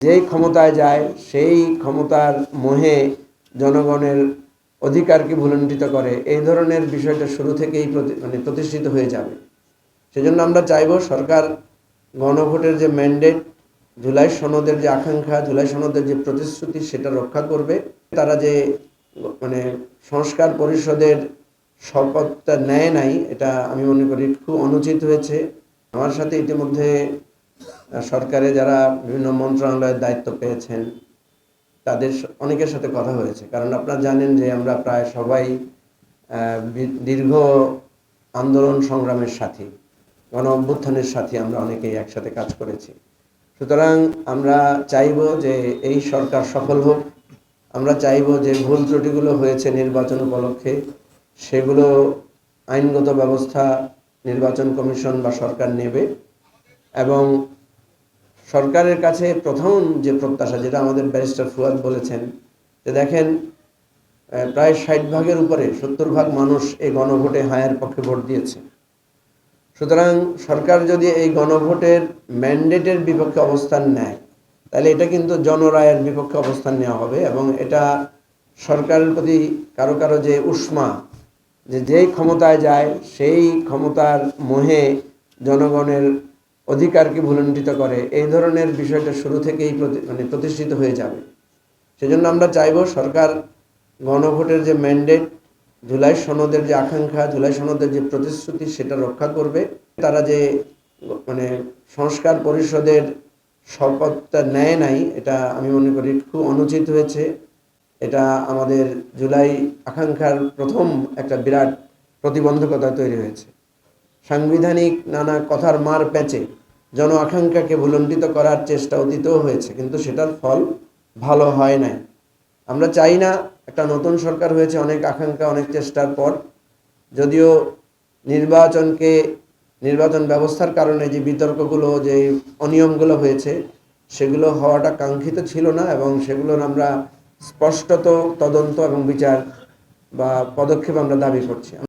যেই ক্ষমতায় যায় সেই ক্ষমতার মোহে জনগণের অধিকারকে ভুলুণ্ঠিত করে, এই ধরনের বিষয়টা শুরু থেকেই প্রতিষ্ঠিত হয়ে যাবে। সেজন্য আমরা চাইব সরকার গণভোটের যে ম্যান্ডেট, জুলাই সনদের যে আকাঙ্ক্ষা, জুলাই সনদের যে প্রতিশ্রুতি, সেটা রক্ষা করবে। তারা যে সংস্কার পরিষদের শপথটা নেয় নাই, এটা আমি মনে করি খুব অনুচিত হয়েছে। আমার সাথে ইতিমধ্যে সরকারে যারা বিভিন্ন মন্ত্রণালয়ের দায়িত্ব পেয়েছেন তাদের অনেকের সাথে কথা হয়েছে, কারণ আপনারা জানেন যে আমরা প্রায় সবাই দীর্ঘ আন্দোলন সংগ্রামের সাথী, গণ অভ্যুত্থানের সাথী, আমরা অনেকেই একসাথে কাজ করেছি। সুতরাং আমরা চাইব যে এই সরকার সফল হোক। আমরা চাইব যে ভুল ত্রুটিগুলো হয়েছে নির্বাচন উপলক্ষে সেগুলো আইনগত ব্যবস্থা নির্বাচন কমিশন বা সরকার নেবে। এবং সরকারের কাছে প্রথম যে প্রত্যাশা, যেটা আমাদের ব্যারিস্টার ফুয়াদ বলেছেন, যে দেখেন প্রায় 60% উপরে 70% মানুষ এই গণভোটে হায়ের পক্ষে ভোট দিয়েছে। সুতরাং সরকার যদি এই গণভোটের ম্যান্ডেটের বিপক্ষে অবস্থান নেয়, তাহলে এটা কিন্তু জনরায়ের বিপক্ষে অবস্থান নেওয়া হবে। এবং এটা সরকারের প্রতি কারো কারো যে উষ্মা, যে যেই ক্ষমতায় যায় সেই ক্ষমতার মোহে জনগণের অধিকারকে ভুলুণ্ঠিত করে, এই ধরনের বিষয়টা শুরু থেকেই প্রতিষ্ঠিত হয়ে যাবে। সেজন্য আমরা চাইব সরকার গণভোটের যে ম্যান্ডেট, জুলাই সনদের যে আকাঙ্ক্ষা, জুলাই সনদের যে প্রতিশ্রুতি, সেটা রক্ষা করবে। তারা যে সংস্কার পরিষদের শপথটা নেয় নাই, এটা আমি মনে করি খুব অনুচিত হয়েছে। এটা আমাদের জুলাই আকাঙ্ক্ষার প্রথম একটা বিরাট প্রতিবন্ধকতা তৈরি হয়েছে। সাংবিধানিক নানা কথার মার প্যাঁচে জন আকাঙ্ক্ষাকে ভুলুণ্ঠিত করার চেষ্টা অতীতেও হয়েছে, কিন্তু সেটার ফল ভালো হয় নাই। আমরা চাই না, একটা নতুন সরকার হয়েছে অনেক আকাঙ্ক্ষা অনেক চেষ্টার পর, যদিও নির্বাচন ব্যবস্থার কারণে যে বিতর্কগুলো, যে অনিয়মগুলো হয়েছে, সেগুলো হওয়াটা কাঙ্ক্ষিত ছিল না। এবং সেগুলোর আমরা স্পষ্টত তদন্ত এবং বিচার বা পদক্ষেপ আমরা দাবি করছি।